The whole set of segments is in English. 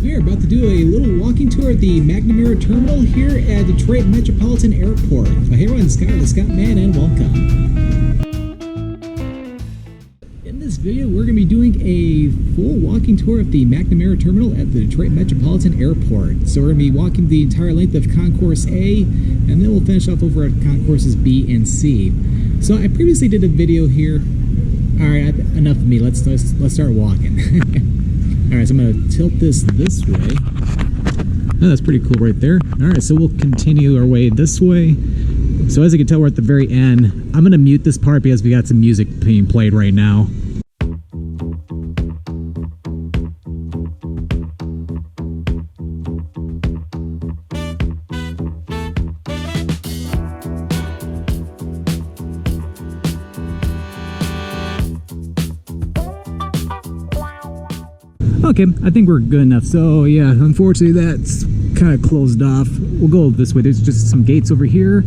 We're about to do a little walking tour at the McNamara Terminal here at Detroit Metropolitan Airport. Hey everyone, Scott the Scott Man, and welcome. In this video, we're going to be doing a full walking tour of the McNamara Terminal at the Detroit Metropolitan Airport. So we're going to be walking the entire length of Concourse A, and then we'll finish off over at Concourses B and C. So I previously did a video here. All right, enough of me. Let's start walking. All right, so I'm going to tilt this way. Oh, that's pretty cool right there. All right, so we'll continue our way this way. So as you can tell, we're at the very end. I'm going to mute this part because we got some music being played right now. Okay, I think we're good enough. So yeah, unfortunately that's kind of closed off. We'll go this way. There's just some gates over here.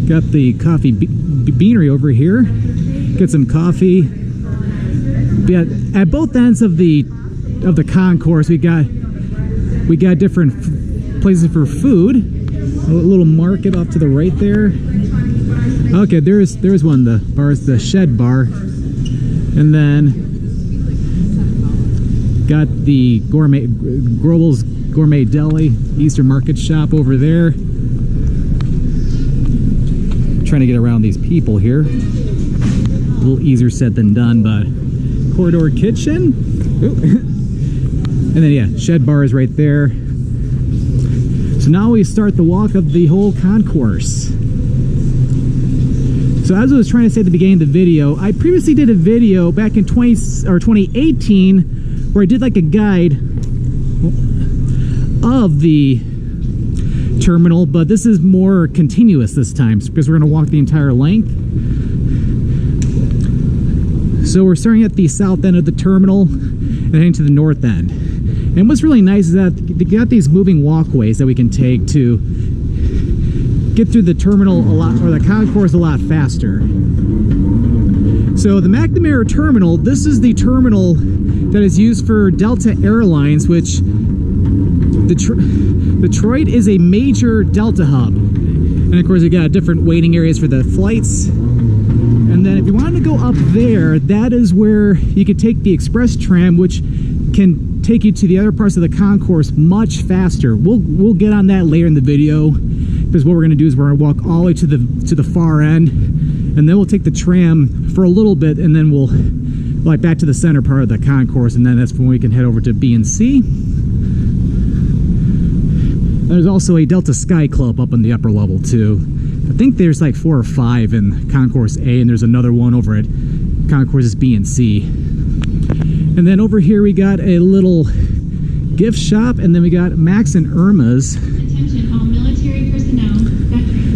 Got the coffee beanery over here. Get some coffee. But at both ends of the concourse, we got different places for food. A little market off to the right there. Okay, there's one. The bar is the Shed Bar, and then got the Grobel's Gourmet Deli, Eastern Market Shop over there. Trying to get around these people here. A little easier said than done, but Corridor Kitchen. And then yeah, Shed Bar is right there. So now we start the walk of the whole concourse. So as I was trying to say at the beginning of the video, I previously did a video back in 2018 where I did like a guide of the terminal, but this is more continuous this time because we're going to walk the entire length. So we're starting at the south end of the terminal and heading to the north end. And what's really nice is that they got these moving walkways that we can take to get through the terminal a lot, or the concourse a lot faster. So the McNamara Terminal, this is the terminal that is used for Delta Airlines, which Detroit is a major Delta hub. And of course, you got different waiting areas for the flights. And then if you want to go up there, that is where you could take the ExpressTram, which can take you to the other parts of the concourse much faster. We'll get on that later in the video, because what we're going to do is we're going to walk all the way to the far end, and then we'll take the tram for a little bit, and then we'll like back to the center part of the concourse, and then that's when we can head over to B and C. There's also a Delta Sky Club up on the upper level too. I think there's like 4 or 5 in Concourse A, and there's another one over at Concourses B and C. And then over here we got a little gift shop, and then we got Max and Irma's. Attention all military personnel.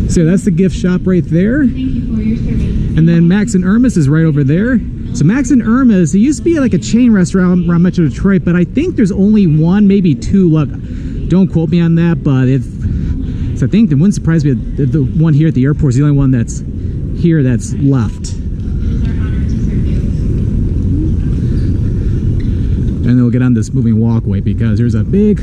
So that's the gift shop right there. Thank you for your service. And then Max and Irma's is right over there. So Max and Irma's, it used to be like a chain restaurant around Metro Detroit, but I think there's only 1, maybe 2 left. Don't quote me on that, but so I think it wouldn't surprise me that the one here at the airport is the only one that's here that's left. It is our honor to serve you. And then we'll get on this moving walkway because there's a big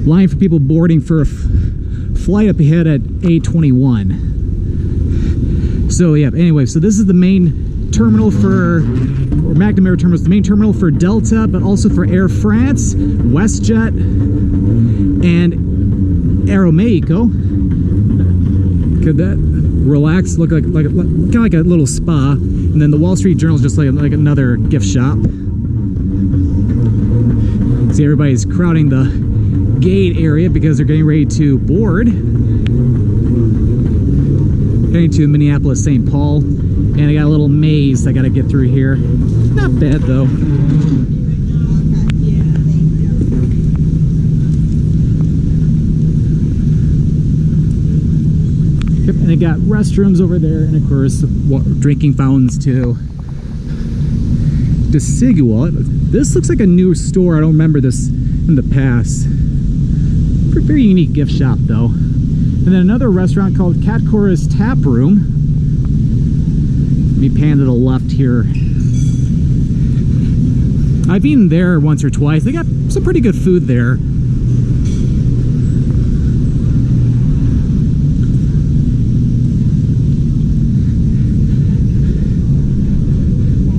line for people boarding for a flight up ahead at 8:21. So yeah, anyway, so this is the main terminal for, or McNamara Terminal is the main terminal for Delta, but also for Air France, WestJet, and Aeromexico. Could that relax, look like kind of like a little spa, and then the Wall Street Journal is just like another gift shop. See, everybody's crowding the gate area because they're getting ready to board. Heading to Minneapolis, St. Paul. And I got a little maze I gotta get through here. Not bad though. Yep, and they got restrooms over there, and of course drinking fountains too. Desigual. This looks like a new store. I don't remember this in the past. Very unique gift shop though. And then another restaurant called Concourse Tap Room. Let me pan to the left here. I've eaten there once or twice. They got some pretty good food there.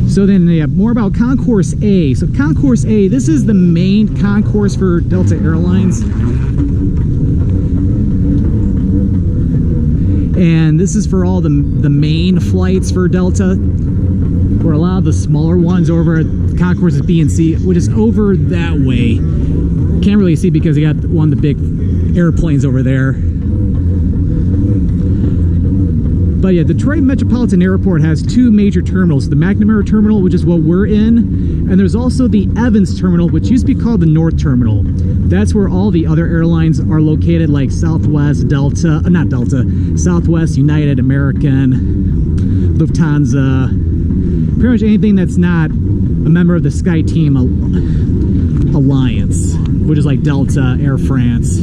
So then they have more about Concourse A. So Concourse A, this is the main concourse for Delta Airlines. And this is for all the main flights for Delta, or a lot of the smaller ones over at Concourses B and C, which is over that way. Can't really see because you got one of the big airplanes over there. But yeah, Detroit Metropolitan Airport has two major terminals. The McNamara Terminal, which is what we're in, and there's also the Evans Terminal, which used to be called the North Terminal. That's where all the other airlines are located, like Southwest, Delta, not Delta, Southwest, United, American, Lufthansa, pretty much anything that's not a member of the SkyTeam Alliance, which is like Delta, Air France.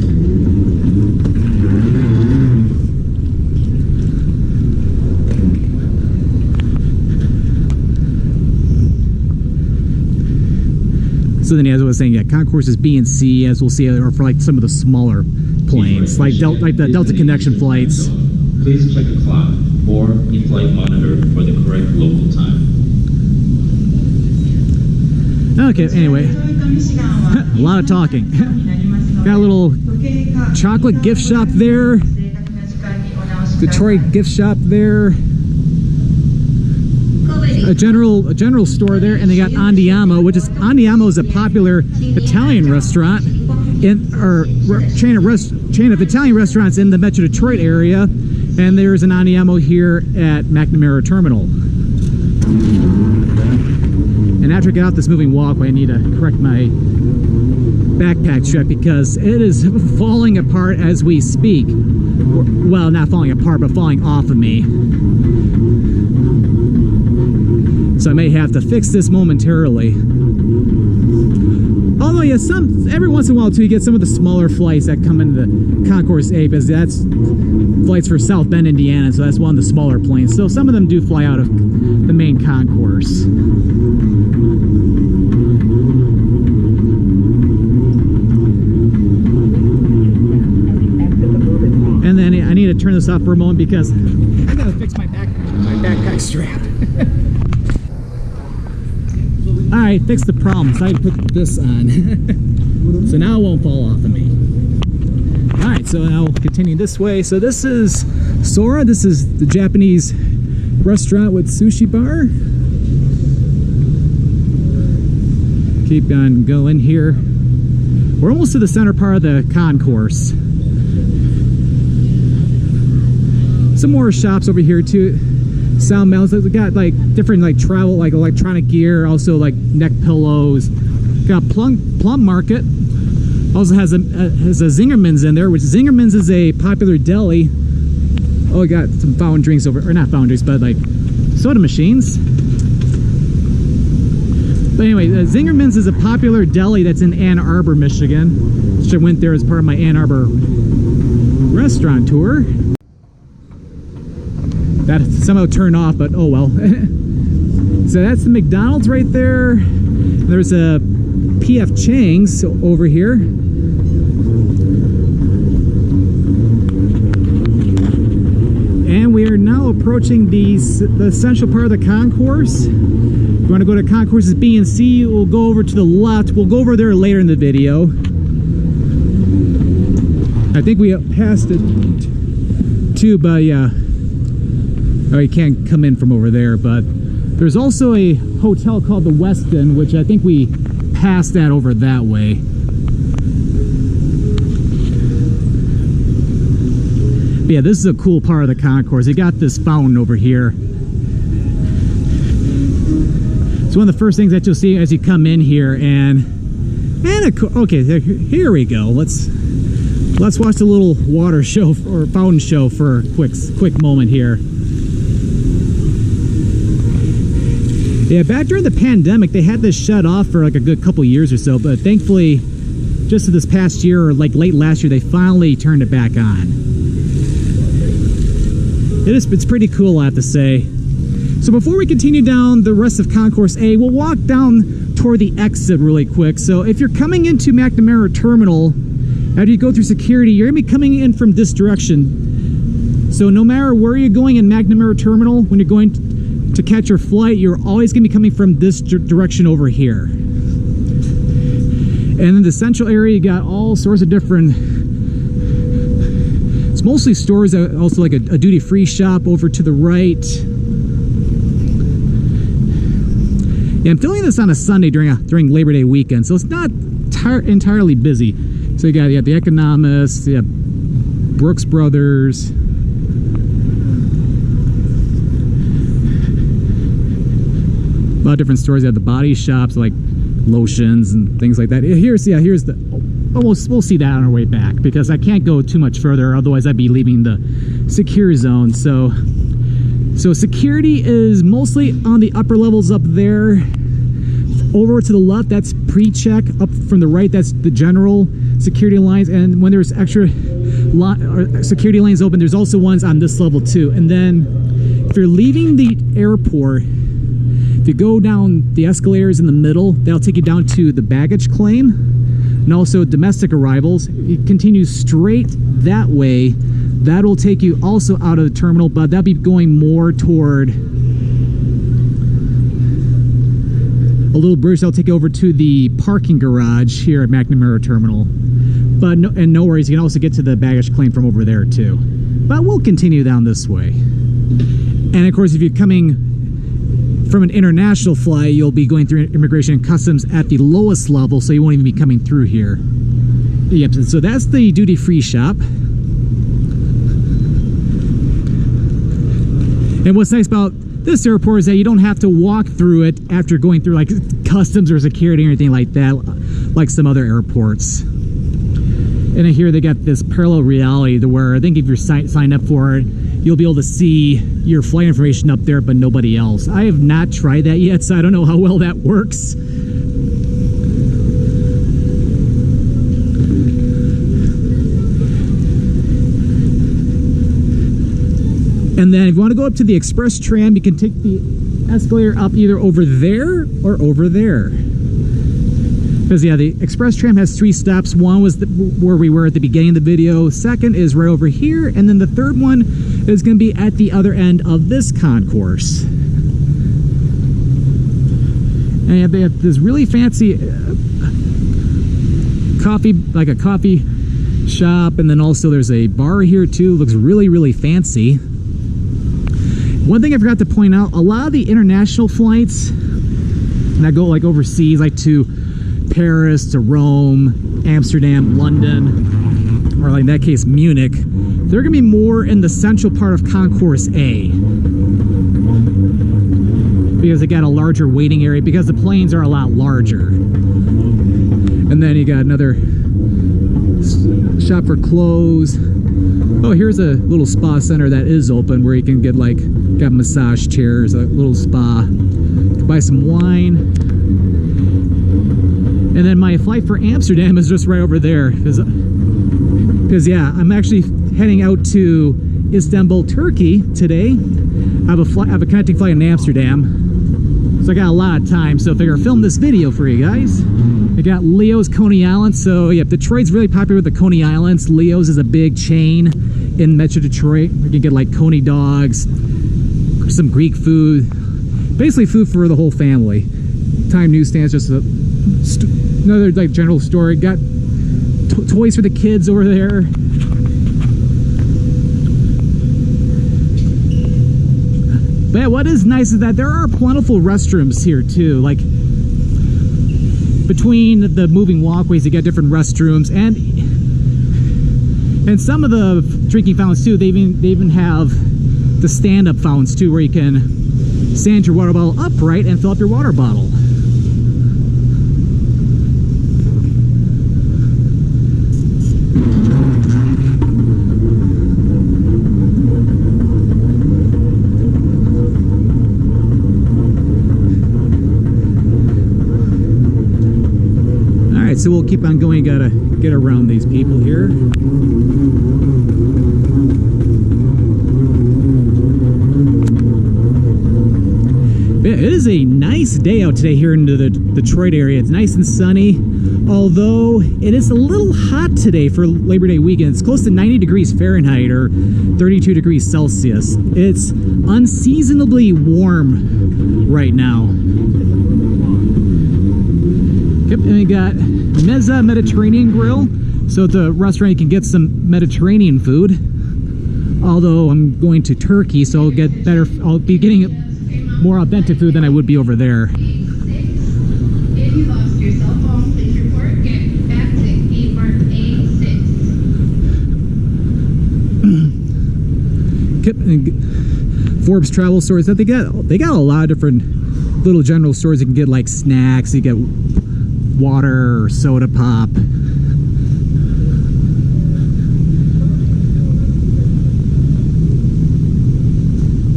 So then, as I was saying, yeah, Concourses B and C, as we'll see, are for like some of the smaller planes, like the Delta Connection flights. Please check the clock or in-flight monitor for the correct local time. Okay, anyway, a lot of talking. Got a little chocolate gift shop there, Detroit gift shop there, a general store there, and they got Andiamo, which is Andiamo is a popular Italian restaurant chain of Italian restaurants in the Metro Detroit area, and there's an Andiamo here at McNamara Terminal. And after I get out this moving walkway, I need to correct my backpack strap because it is falling apart as we speak. Well, not falling apart, but falling off of me. So I may have to fix this momentarily. Although, yeah, every once in a while too, you get some of the smaller flights that come into Concourse A, because that's flights for South Bend, Indiana, so that's one of the smaller planes. So some of them do fly out of the main concourse. And then I need to turn this off for a moment because I gotta fix my backpack strap. Alright, fix the problem. So I put this on. So now it won't fall off of me. Alright, so now we'll continue this way. So this is Sora. This is the Japanese restaurant with sushi bar. Keep on going here. We're almost to the center part of the concourse. Some more shops over here too. Sound mounts. We got like different like travel, like electronic gear, also like neck pillows. Got Plum Market. Also has a Zingerman's in there, which Zingerman's is a popular deli. Oh, we got some fountain drinks over, or not fountain drinks, but like soda machines. But anyway, Zingerman's is a popular deli that's in Ann Arbor, Michigan. Which I went there as part of my Ann Arbor restaurant tour. That somehow turned off, but oh well. So that's the McDonald's right there. There's a P.F. Chang's over here. And we are now approaching the central part of the concourse. If you want to go to Concourses B and C, we'll go over to the left. We'll go over there later in the video. I think we passed it too, but yeah. Oh, you can't come in from over there, but there's also a hotel called the Westin, which I think we passed that over that way. But yeah, this is a cool part of the concourse. You got this fountain over here. It's one of the first things that you'll see as you come in here, and okay, here we go. Let's watch the little water show or fountain show for a quick moment here. Yeah, back during the pandemic, they had this shut off for like a good couple years or so, but thankfully, just this past year or like late last year, they finally turned it back on. It's pretty cool, I have to say. So before we continue down the rest of Concourse A, we'll walk down toward the exit really quick. So if you're coming into McNamara Terminal, after you go through security, you're going to be coming in from this direction. So no matter where you're going in McNamara Terminal, when you're going to catch your flight, you're always going to be coming from this direction over here. And in the central area, you got all sorts of different, it's mostly stores, also like a duty-free shop over to the right. Yeah, I'm filming this on a Sunday during Labor Day weekend, so it's not entirely busy. So you got the Economists, you have Brooks Brothers. A lot of different stores. You have the body shops like lotions and things like that. Here's the we'll see that on our way back, because I can't go too much further, otherwise I'd be leaving the secure zone. So security is mostly on the upper levels up there. Over to the left, that's pre-check. Up from the right, that's the general security lines. And when there's extra security lanes open, there's also ones on this level too. And then if you're leaving the airport, if you go down the escalators in the middle, that'll take you down to the baggage claim and also domestic arrivals. You continue straight that way, that'll take you also out of the terminal, but that'll be going more toward a little bridge that'll take you over to the parking garage here at McNamara Terminal. But no worries, you can also get to the baggage claim from over there too. But we'll continue down this way. And of course, if you're coming from an international flight, you'll be going through immigration and customs at the lowest level, so you won't even be coming through here. Yep, so that's the duty-free shop. And what's nice about this airport is that you don't have to walk through it after going through like customs or security or anything like that, like some other airports. And then here they got this parallel reality to where I think if you're signed up for it, you'll be able to see your flight information up there, but nobody else. I have not tried that yet, so I don't know how well that works. And then if you want to go up to the ExpressTram, you can take the escalator up either over there or over there. Because yeah, the ExpressTram has 3 stops. One was where we were at the beginning of the video. Second is right over here. And then the third one is going to be at the other end of this concourse. And they have this really fancy coffee, like a coffee shop. And then also there's a bar here too. Looks really, really fancy. One thing I forgot to point out, a lot of the international flights that go like overseas, like to Paris, to Rome, Amsterdam, London, or like in that case Munich, they're gonna be more in the central part of Concourse A, because they got a larger waiting area, because the planes are a lot larger. And then you got another shop for clothes. Oh, here's a little spa center that is open where you can get like, got massage chairs, a little spa. You can buy some wine. And then my flight for Amsterdam is just right over there. Because yeah, I'm actually heading out to Istanbul, Turkey today. I have a connecting flight in Amsterdam. So I got a lot of time, so I figure I'll film this video for you guys. I got Leo's Coney Island. So yeah, Detroit's really popular with the Coney Islands. Leo's is a big chain in Metro Detroit. You can get like Coney dogs, some Greek food, basically food for the whole family. Time newsstands, just another like general store. Got toys for the kids over there. But yeah, what is nice is that there are plentiful restrooms here too. Like between the moving walkways, you get different restrooms, and some of the drinking fountains too. They even have the stand-up fountains too, where you can stand your water bottle upright and fill up your water bottle. So we'll keep on going. Gotta get around these people here. it is a nice day out today here in the Detroit area. It's nice and sunny, although it is a little hot today for Labor Day weekend. It's close to 90 degrees Fahrenheit or 32 degrees Celsius. It's unseasonably warm right now. Yep, and we got Mezza Mediterranean Grill. So at the restaurant you can get some Mediterranean food. Although I'm going to Turkey, so I'll be getting more authentic food than I would be over there. If you lost your cell phone, please report. Get back to gate mark A6. Forbes travel stores that they got a lot of different little general stores. You can get like snacks, you get water or soda pop.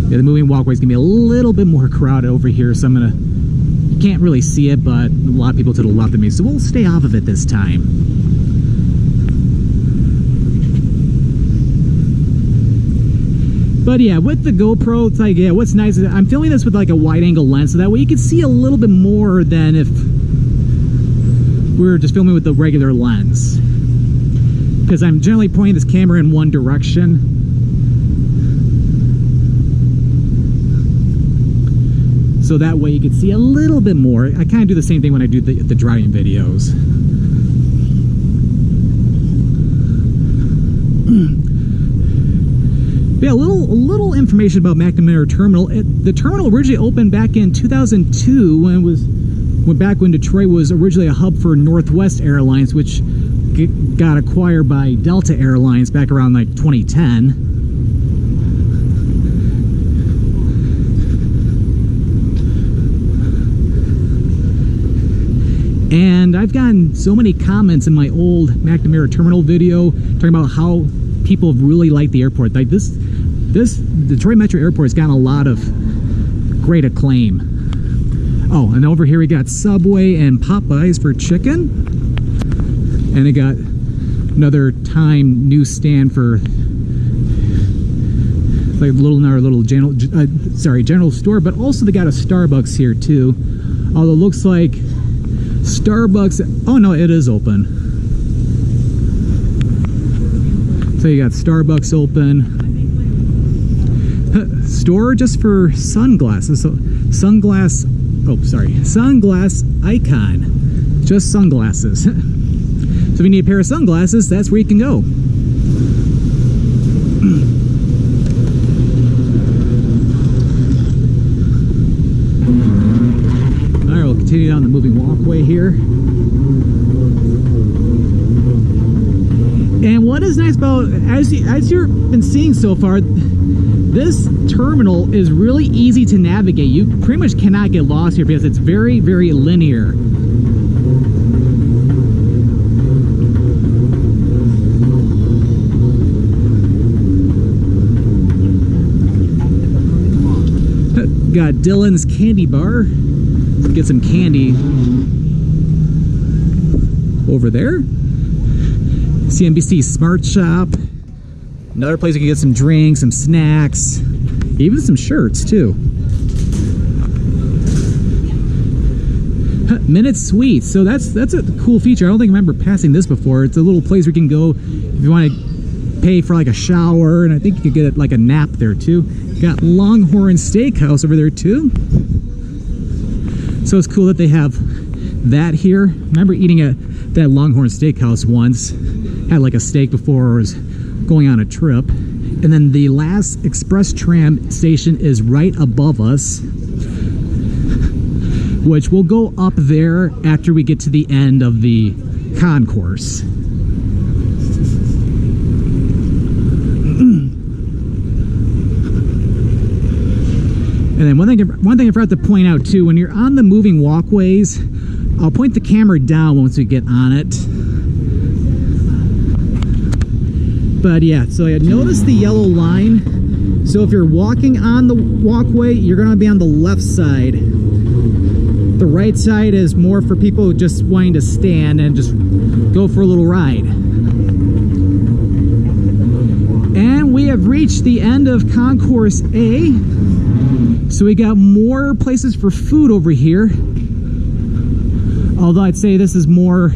Yeah, the moving walkway is gonna be a little bit more crowded over here, so you can't really see it, but a lot of people to the left of me, so we'll stay off of it this time. But yeah, with the GoPro, it's like, yeah, what's nice is I'm filming this with like a wide angle lens, so that way you can see a little bit more than if we were just filming with the regular lens. Because I'm generally pointing this camera in one direction. So that way you can see a little bit more. I kind of do the same thing when I do the driving videos. Yeah, a little information about McNamara Terminal. The terminal originally opened back in 2002 back when Detroit was originally a hub for Northwest Airlines, which got acquired by Delta Airlines back around like 2010. And I've gotten so many comments in my old McNamara Terminal video talking about how people really like the airport. Like this Detroit Metro Airport has gotten a lot of great acclaim. Oh, and over here we got Subway and Popeyes for chicken. And it got another Time newsstand for like another little general store, but also they got a Starbucks here too. Although it looks like Starbucks, oh no, it is open. So you got Starbucks open. Store just for sunglasses. So sunglass icon. Just sunglasses. So if you need a pair of sunglasses, that's where you can go. Alright, we'll continue down the moving walkway here. And what is nice about, as you've been seeing so far, this terminal is really easy to navigate. You pretty much cannot get lost here because it's very, very linear. Got Dylan's Candy Bar. Let's get some candy over there. CNBC Smart Shop. Another place you can get some drinks, some snacks, even some shirts too. Minute Suites. So that's a cool feature. I don't think I remember passing this before. It's a little place where you can go if you want to pay for like a shower, and I think you could get like a nap there too. Got Longhorn Steakhouse over there too. So it's cool that they have that here. I remember eating at that Longhorn Steakhouse once. Had like a steak before I was going on a trip. And then the last ExpressTram station is right above us, which will go up there after we get to the end of the concourse. And then one thing I forgot to point out too, when you're on the moving walkways, I'll point the camera down once we get on it. But yeah, so I noticed the yellow line. So if you're walking on the walkway, you're gonna be on the left side. The right side is more for people just wanting to stand and just go for a little ride. And we have reached the end of Concourse A. So we got more places for food over here. Although I'd say this is more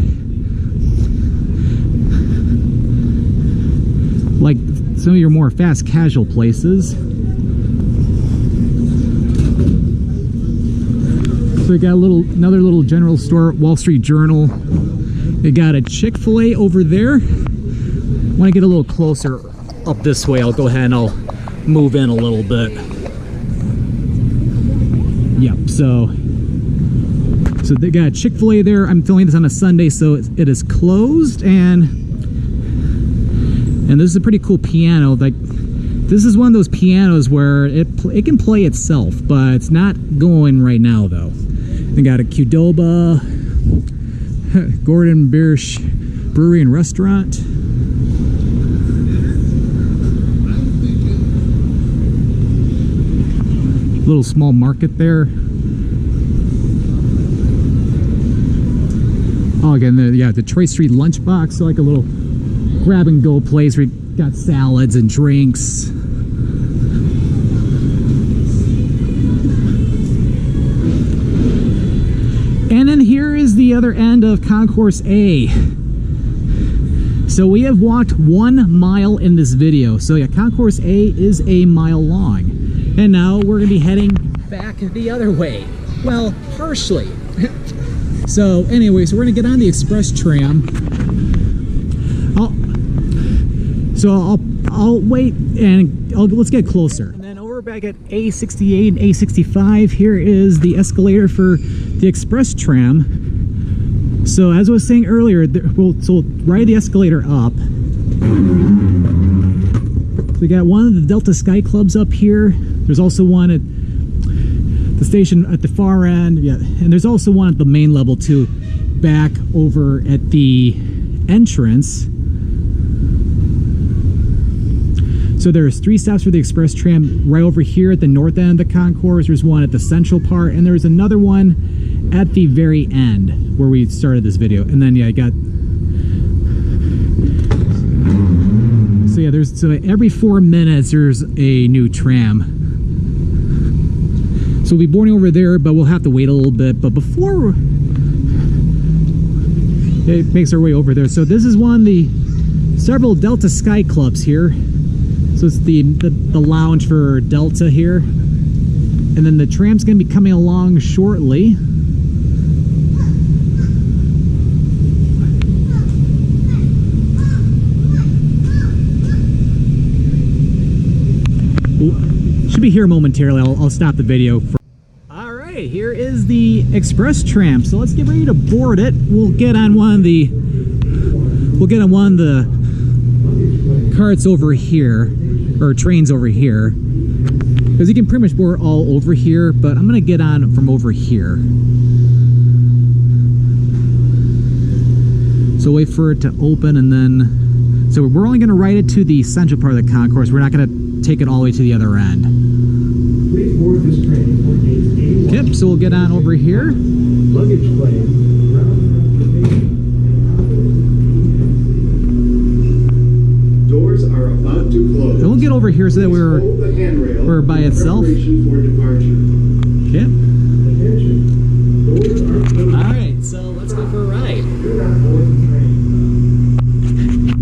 like some of your more fast casual places. So we got another little general store, Wall Street Journal. They got a Chick-fil-A over there. Want to get a little closer up this way. I'll go ahead and I'll move in a little bit. Yep, so they got a Chick-fil-A there. I'm filming this on a Sunday, so it is closed, and this is a pretty cool piano. Like, this is one of those pianos where it can play itself, but it's not going right now though. They got a Qdoba, Gordon Biersch Brewery and Restaurant. Little small market there. Oh, again, the Detroit Street Lunchbox, so like a little grab and go place where you got salads and drinks. And then here is the other end of Concourse A. So we have walked 1 mile in this video. So yeah, Concourse A is a mile long. And now we're gonna be heading back the other way. Well, partially. So anyway, so we're gonna get on the ExpressTram. I'll wait and let's get closer. And then over back at A68 and A65, here is the escalator for the ExpressTram. So as I was saying earlier, we'll ride the escalator up. So we got one of the Delta Sky Clubs up here. There's also one at the station at the far end. Yeah, and there's also one at the main level too, back over at the entrance. So there's 3 stops for the ExpressTram right over here at the north end of the concourse. There's one at the central part, and there's another one at the very end where we started this video. And then yeah, I got, so yeah, so every 4 minutes there's a new tram. So we'll be boarding over there, but we'll have to wait a little bit. But before it makes our way over there, so this is one of the several Delta Sky Clubs here. So it's the lounge for Delta here. And then the tram's gonna be coming along shortly. Should be here momentarily. I'll stop the video. All right, here is the ExpressTram. So let's get ready to board it. We'll get on one of the carts over here, or trains over here, because you can pretty much board all over here, but I'm gonna get on from over here. So wait for it to open, and then, so we're only gonna ride it to the central part of the concourse. We're not gonna take it all the way to the other end. Please board this train for gates 81. Yep, so we'll get on over here. Luggage claim. Doors are about to close. And we'll get over here so that we're by itself. Yep. Alright, so let's go for a ride.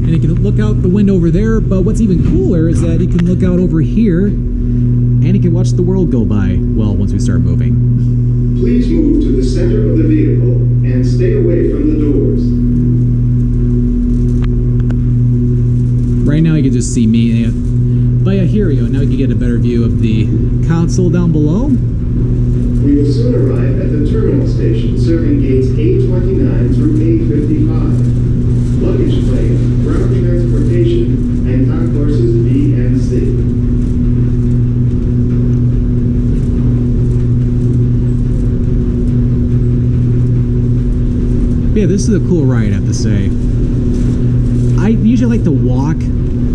And you can look out the window over there, but what's even cooler is that you can look out over here and you can watch the world go by, well, once we start moving. Please move to the center of the vehicle and stay away from the doors. Right now you can just see me, but yeah, here we go. Now we can get a better view of the console down below. We will soon arrive at the terminal station serving gates A29 through A55. Luggage claim, ground transportation, and concourses B and C. Yeah, this is a cool ride, I have to say. I usually like to walk,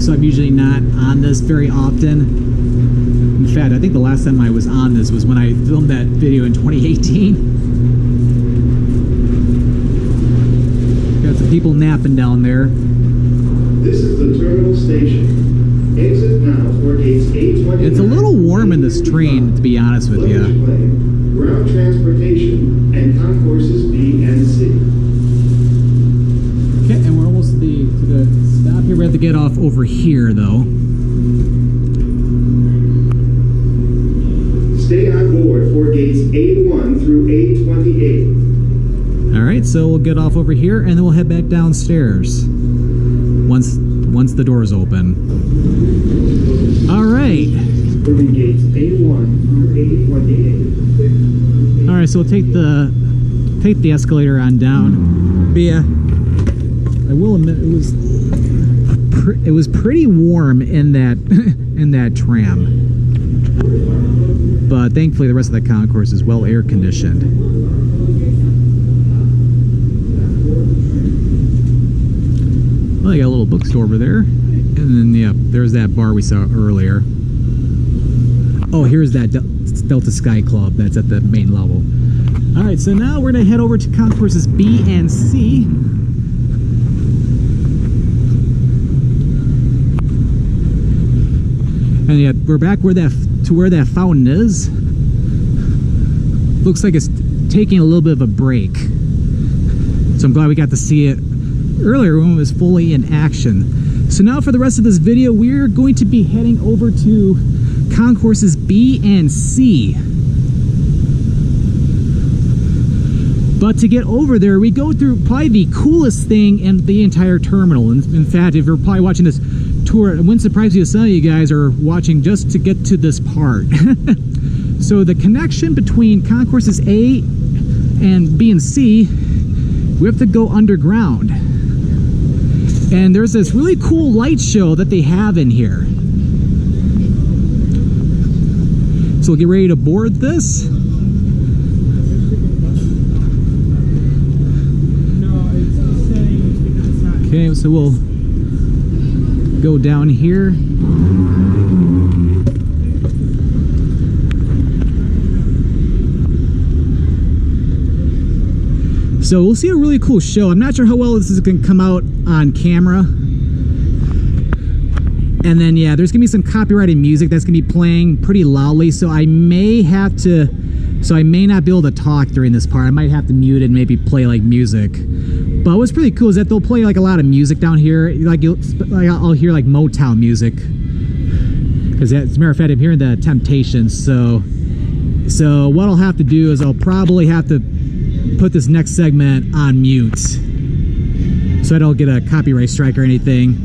so I'm usually not on this very often. In fact, I think the last time I was on this was when I filmed that video in 2018. Got some people napping down there. This is the terminal station. Exit now for gates A29. It's a little warm in this train, to be honest with you. Luggage claim, ground transportation, and concourses B and C. Okay, and we're almost to the stop here. We have to get off over here, though. Stay on board for gates A1 through A28. All right, so we'll get off over here, and then we'll head back downstairs once the doors open. All right. Serving gates A1 through A28. All right, so we'll take the escalator on down. But yeah, I will admit it was pretty warm in that in that tram. But thankfully, the rest of the concourse is well air conditioned. Well, I got a little bookstore over there, and then yeah, there's that bar we saw earlier. Oh, here's that Delta Sky Club that's at the main level. All right, so now we're gonna head over to Concourses B and C. And yeah, we're back where that fountain is. Looks like it's taking a little bit of a break. So I'm glad we got to see it earlier when it was fully in action. So now for the rest of this video, we're going to be heading over to Concourses B and C. But to get over there, we go through probably the coolest thing in the entire terminal. In fact, if you're probably watching this tour, it wouldn't surprise you if some of you guys are watching just to get to this part. So the connection between Concourses A and B and C, we have to go underground. And there's this really cool light show that they have in here. So we'll get ready to board this. Okay, so we'll go down here. So we'll see a really cool show. I'm not sure how well this is going to come out on camera. And then yeah, there's gonna be some copyrighted music that's gonna be playing pretty loudly, so I may not be able to talk during this part. I might have to mute it and maybe play like music. But what's pretty cool is that they'll play like a lot of music down here. Like I'll hear like Motown music. Because as a matter of fact, I'm hearing the Temptations. So what I'll have to do is I'll probably have to put this next segment on mute, so I don't get a copyright strike or anything.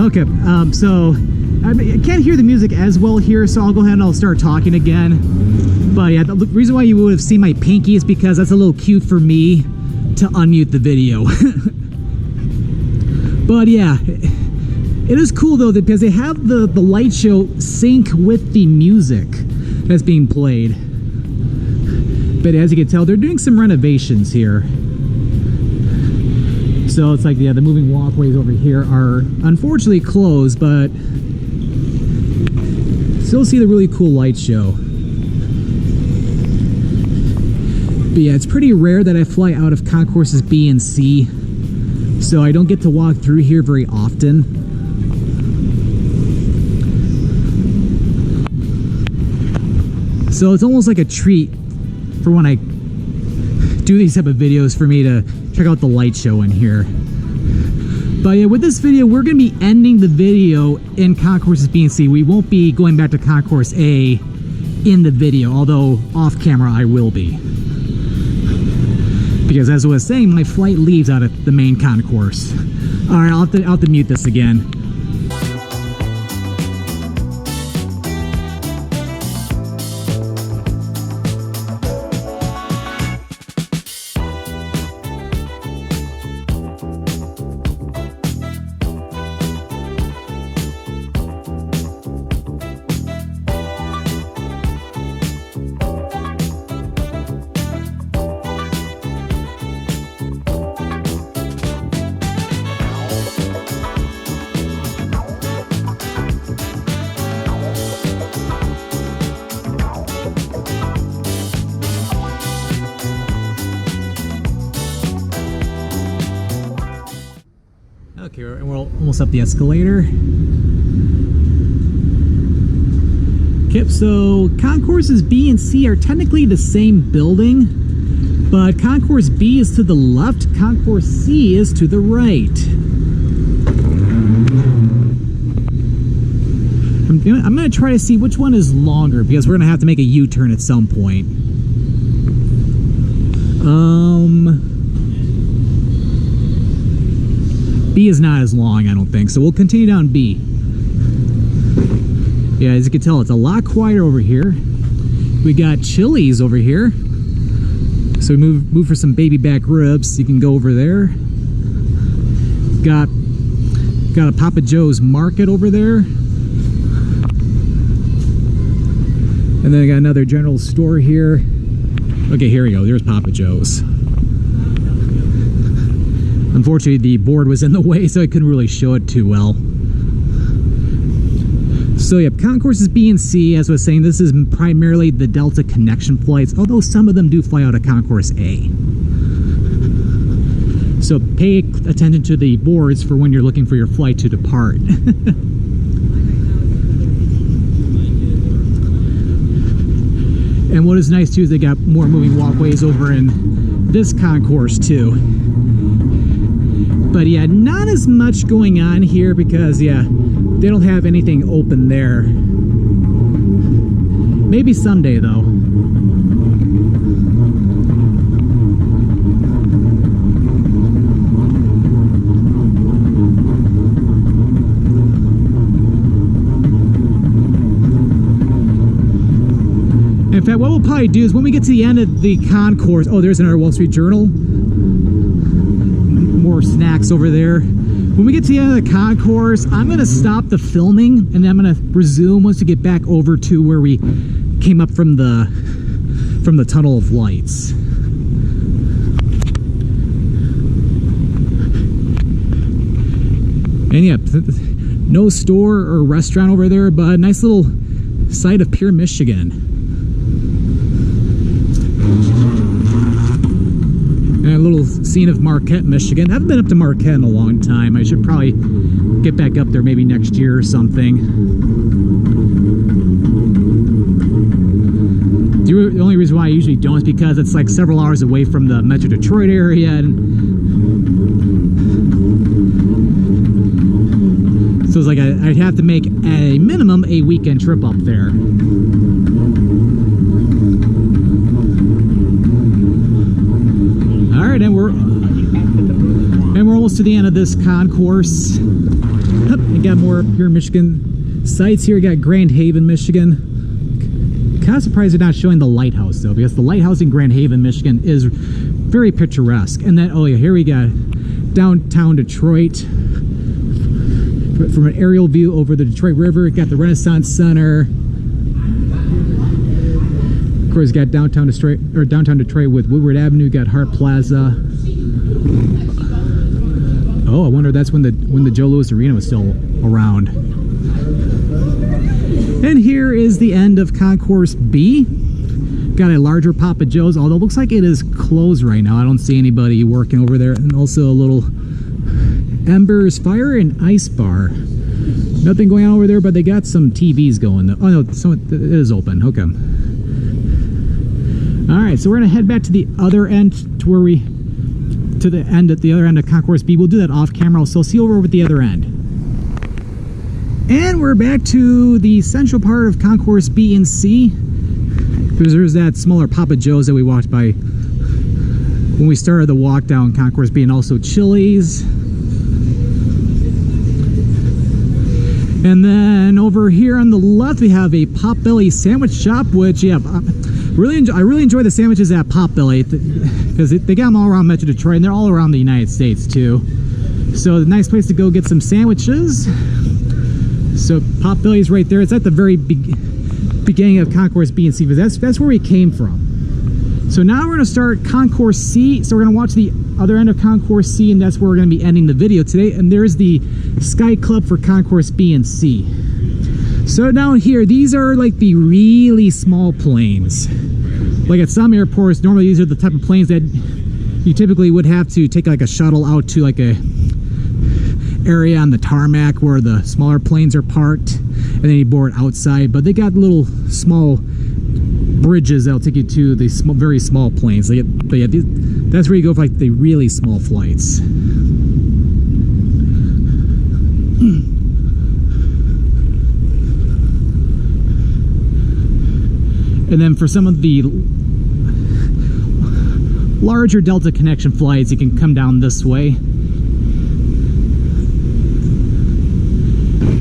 Okay, so I can't hear the music as well here, so I'll go ahead and I'll start talking again. But yeah, the reason why you would have seen my pinky is because that's a little cute for me to unmute the video. But yeah, it is cool though because they have the light show sync with the music that's being played. But as you can tell, they're doing some renovations here. So it's like, yeah, the moving walkways over here are unfortunately closed, but still see the really cool light show. But yeah, it's pretty rare that I fly out of Concourses B and C, so I don't get to walk through here very often. So it's almost like a treat for when I do these type of videos for me to check out the light show in here. But yeah, with this video, we're going to be ending the video in Concourses B and C. We won't be going back to Concourse A in the video, although off camera I will be. Because as I was saying, my flight leaves out of the main concourse. Alright, I'll have to mute this again. Okay, and we're almost up the escalator. Okay, so Concourses B and C are technically the same building, but Concourse B is to the left, Concourse C is to the right. I'm going to try to see which one is longer, because we're going to have to make a U-turn at some point. B is not as long, I don't think, so we'll continue down B. Yeah, as you can tell, it's a lot quieter over here. We got Chili's over here, so we move for some baby back ribs. You can go over there. Got a Papa Joe's Market over there, and then I got another general store here. Okay, here we go. There's Papa Joe's. Unfortunately, the board was in the way, so I couldn't really show it too well. So, yep, Concourses B and C, as I was saying, this is primarily the Delta connection flights, although some of them do fly out of Concourse A. So pay attention to the boards for when you're looking for your flight to depart. And what is nice, too, is they got more moving walkways over in this concourse, too. But yeah, not as much going on here because, yeah, they don't have anything open there. Maybe someday, though. In fact, what we'll probably do is when we get to the end of the concourse... Oh, there's another Wall Street Journal. More snacks over there. When we get to the end of the concourse, I'm going to stop the filming and then I'm going to resume once we get back over to where we came up from the tunnel of lights. And yeah, no store or restaurant over there, but a nice little site of pure Michigan. And a little scene of Marquette, Michigan. I haven't been up to Marquette in a long time. I should probably get back up there maybe next year or something. The only reason why I usually don't is because it's like several hours away from the Metro Detroit area. So it's like I'd have to make a minimum a weekend trip up there. And we're almost to the end of this concourse. We got more pure Michigan sites here. We got Grand Haven, Michigan. Kind of surprised they're not showing the lighthouse though, because the lighthouse in Grand Haven, Michigan is very picturesque. And then, oh yeah, here we got downtown Detroit. From an aerial view over the Detroit River, got the Renaissance Center. Of course, got downtown Detroit with Woodward Avenue. Got Hart Plaza. Oh, I wonder if that's when the Joe Louis Arena was still around. And here is the end of Concourse B. Got a larger Papa Joe's, although it looks like it is closed right now. I don't see anybody working over there. And also a little Embers Fire and Ice Bar. Nothing going on over there, but they got some TVs going though. Oh no, so it is open. Okay. All right, so we're gonna head back to the other end, to where to the end at the other end of Concourse B. We'll do that off camera, so see you over at the other end. And we're back to the central part of Concourse B and C. There's that smaller Papa Joe's that we walked by when we started the walk down Concourse B, and also Chili's. And then over here on the left we have a Potbelly sandwich shop, which I really enjoy the sandwiches at Potbelly because they got them all around Metro Detroit, and they're all around the United States too. So a nice place to go get some sandwiches. So Potbelly's right there. It's at the very beginning of Concourse B and C, but that's where we came from. So now we're going to start Concourse C. So we're going to watch the other end of Concourse C, and that's where we're going to be ending the video today. And there's the Sky Club for Concourse B and C. So down here, these are like the really small planes. Like at some airports, normally these are the type of planes that you typically would have to take like a shuttle out to like a area on the tarmac where the smaller planes are parked, and then you board outside. But they got little small bridges that'll take you to the very small planes. That's where you go for like the really small flights. And then for some of the larger Delta connection flights, you can come down this way.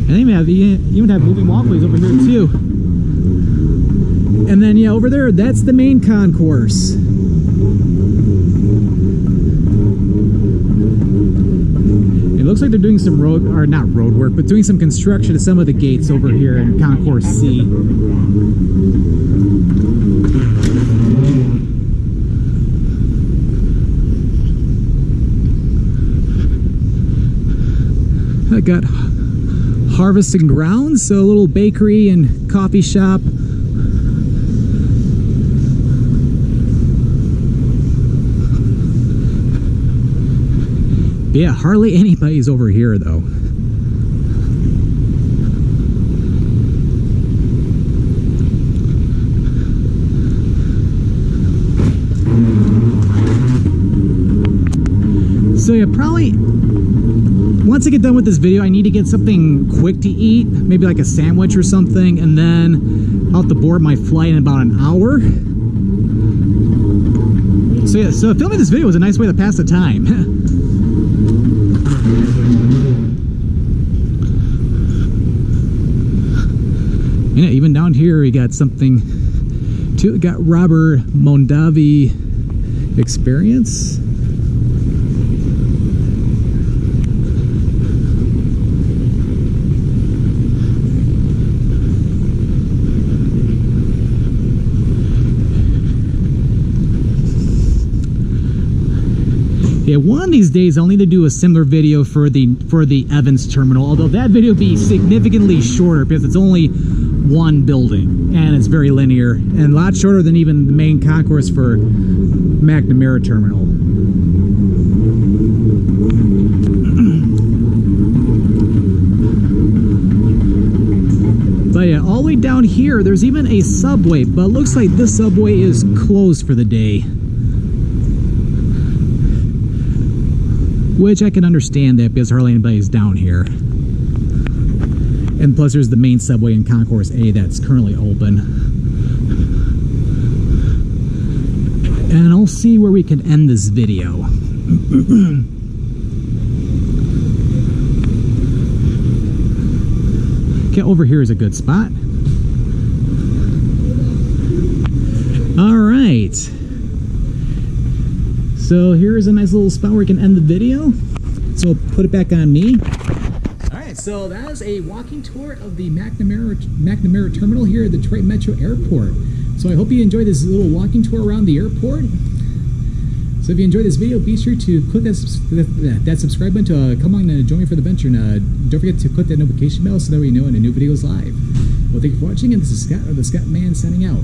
And they even have moving walkways over here too. And then, yeah, over there, that's the main concourse. It looks like they're doing some not road work, but doing some construction to some of the gates over here in Concourse C. I got Harvest and Grounds, so a little bakery and coffee shop. Yeah, hardly anybody's over here though. So yeah, probably once I get done with this video, I need to get something quick to eat, maybe like a sandwich or something, and then I'll have to board my flight in about an hour. So yeah, so filming this video was a nice way to pass the time. Yeah, even down here we got something too. We got Robert Mondavi Experience. Yeah, one of these days I'll need to do a similar video for the Evans terminal, although that video will be significantly shorter because it's only one building and it's very linear and a lot shorter than even the main concourse for McNamara Terminal. But yeah, all the way down here there's even a subway, but it looks like this subway is closed for the day. Which I can understand that because hardly anybody's down here. And plus there's the main subway in Concourse A that's currently open. And I'll see where we can end this video. Okay, over here is a good spot. All right. So here's a nice little spot where we can end the video. So I'll put it back on me. Alright, so that is a walking tour of the McNamara Terminal here at the Detroit Metro Airport. So I hope you enjoyed this little walking tour around the airport. So if you enjoyed this video, be sure to click that subscribe button to come on and join me for the adventure. And don't forget to click that notification bell so that we know when a new video is live. Well, thank you for watching, and this is Scott, or the Scott Man, signing out.